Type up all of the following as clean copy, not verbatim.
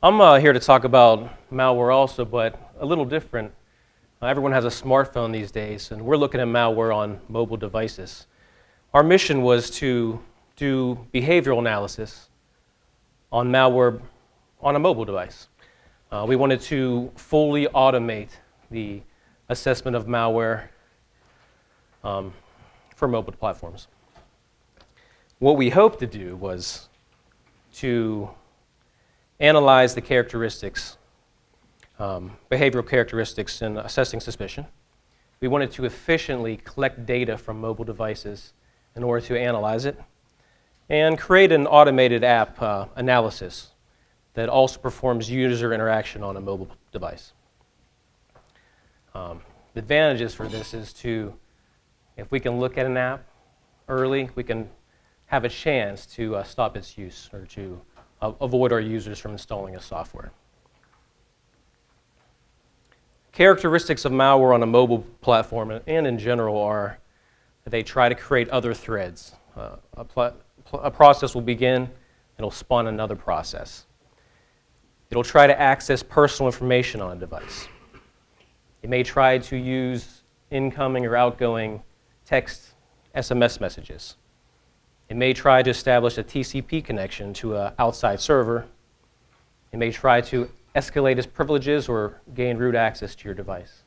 I'm here to talk about malware also, but a little different. Everyone has a smartphone these days, and we're looking at malware on mobile devices. Our mission was to do behavioral analysis on malware on a mobile device. We wanted to fully automate the assessment of malware for mobile platforms. What we hoped to do was to analyze the characteristics, behavioral characteristics in assessing suspicion. We wanted to efficiently collect data from mobile devices in order to analyze it and create an automated app analysis that also performs user interaction on a mobile device. The advantages for this is if we can look at an app early, we can have a chance to stop its use or to avoid our users from installing a software. Characteristics of malware on a mobile platform and in general are that they try to create other threads. A process will begin, and it'll spawn another process. It'll try to access personal information on a device. It may try to use incoming or outgoing text SMS messages. It may try to establish a TCP connection to an outside server. It may try to escalate its privileges or gain root access to your device.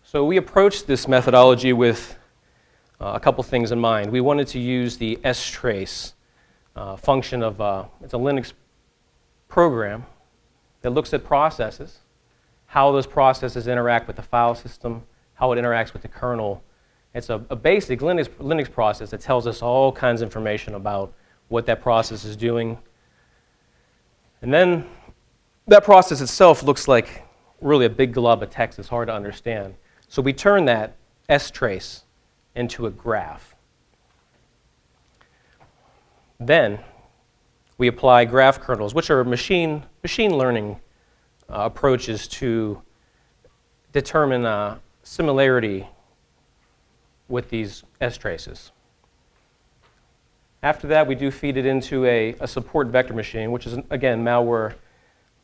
So we approached this methodology with a couple things in mind. We wanted to use the strace function of, it's a Linux program that looks at processes, how those processes interact with the file system, how it interacts with the kernel. It's a basic Linux process that tells us all kinds of information about what that process is doing. And then that process itself looks like really a big glob of text. It's hard to understand. So we turn that strace into a graph. Then we apply graph kernels, which are machine learning approaches to determine similarity with these straces. After that, we do feed it into a support vector machine, which is, again, malware,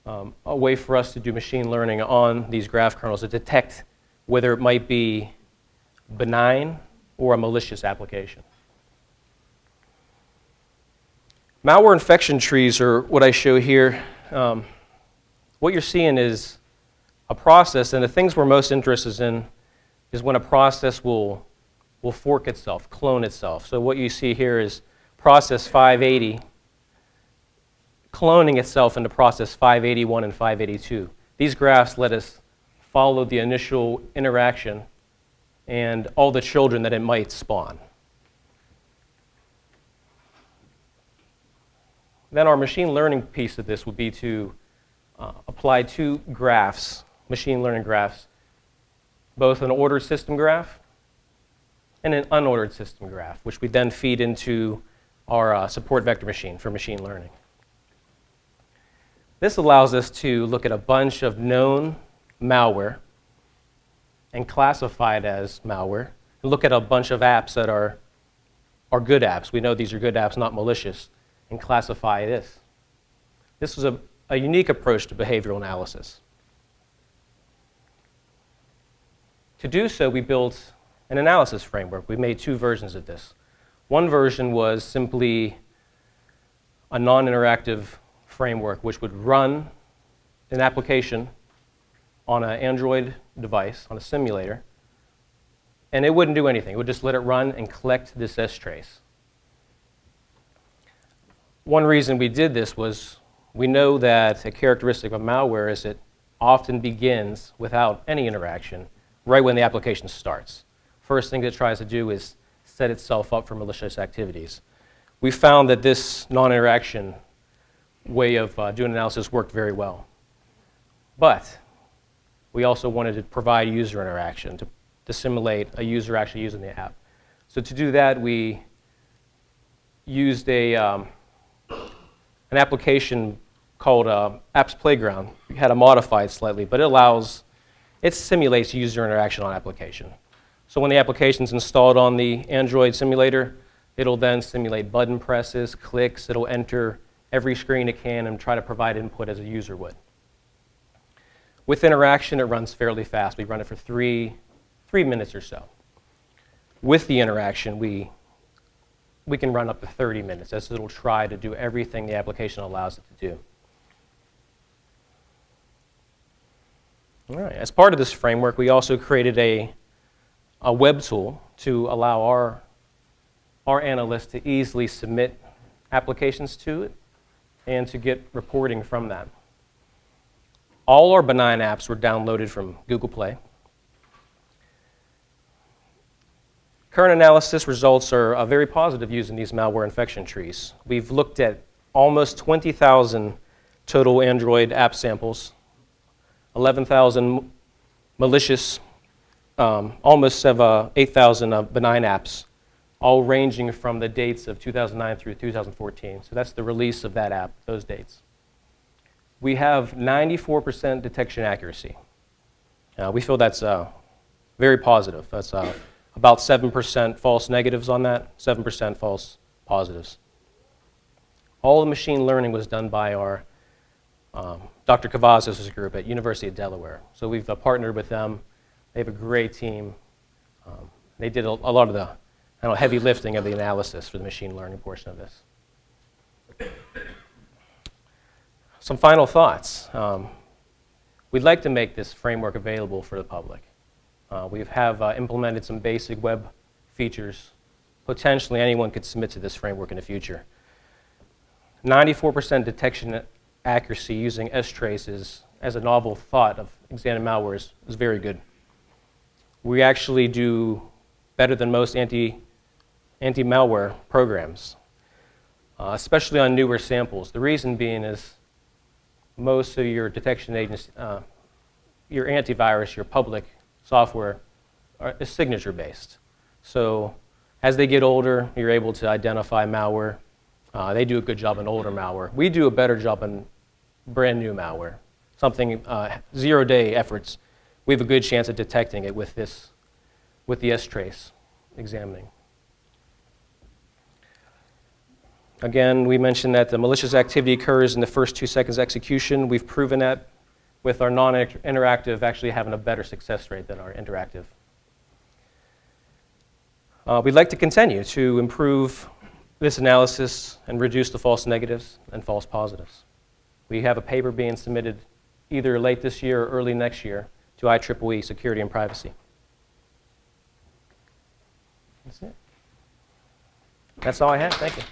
a way for us to do machine learning on these graph kernels to detect whether it might be benign or a malicious application. Malware infection trees are what I show here. What you're seeing is a process, and the things we're most interested in is when a process will fork itself, clone itself. So what you see here is process 580 cloning itself into process 581 and 582. These graphs let us follow the initial interaction and all the children that it might spawn. Then our machine learning piece of this would be to apply two graphs, machine learning graphs, both an ordered system graph and an unordered system graph, which we then feed into our support vector machine for machine learning. This allows us to look at a bunch of known malware and classify it as malware, and look at a bunch of apps that are good apps. We know these are good apps, not malicious, and classify this. This was a unique approach to behavioral analysis. To do so, we built an analysis framework. We made two versions of this. One version was simply a non-interactive framework which would run an application on an Android device, on a simulator, and it wouldn't do anything. It would just let it run and collect this strace. One reason we did this was we know that a characteristic of malware is it often begins without any interaction right when the application starts. First thing it tries to do is set itself up for malicious activities. We found that this non-interaction way of doing analysis worked very well. But we also wanted to provide user interaction to simulate a user actually using the app. So to do that, we used an application called Apps Playground. We had to modify it slightly, but it simulates user interaction on application. So when the application's installed on the Android simulator, it'll then simulate button presses, clicks, it'll enter every screen it can and try to provide input as a user would. With interaction, it runs fairly fast. We run it for three minutes or so. With the interaction, we can run up to 30 minutes as it'll try to do everything the application allows it to do. All right. As part of this framework, we also created a web tool to allow our analysts to easily submit applications to it and to get reporting from that. All our benign apps were downloaded from Google Play. Current analysis results are very positive using these malware infection trees. We've looked at almost 20,000 total Android app samples, 11,000 malicious, almost 8,000 benign apps, all ranging from the dates of 2009 through 2014. So that's the release of that app, those dates. We have 94% detection accuracy. We feel that's very positive. That's about 7% false negatives on that, 7% false positives. All the machine learning was done by our Dr. Cavazos' group at University of Delaware. So we've partnered with them. They have a great team. They did a lot of the heavy lifting of the analysis for the machine learning portion of this. Some final thoughts. We'd like to make this framework available for the public. We have implemented some basic web features. Potentially anyone could submit to this framework in the future. 94% detection accuracy using straces as a novel thought of examining malware is very good. We actually do better than most anti-malware programs, especially on newer samples. The reason being is most of your detection agents, your antivirus, your public software is signature-based. So as they get older, you're able to identify malware. They do a good job on older malware. We do a better job on brand new malware, something zero-day efforts. We have a good chance of detecting it with the strace examining. Again, we mentioned that the malicious activity occurs in the first 2 seconds execution. We've proven that with our non-interactive actually having a better success rate than our interactive. We'd like to continue to improve this analysis and reduce the false negatives and false positives. We have a paper being submitted either late this year or early next year to IEEE Security and Privacy. That's it. That's all I have. Thank you.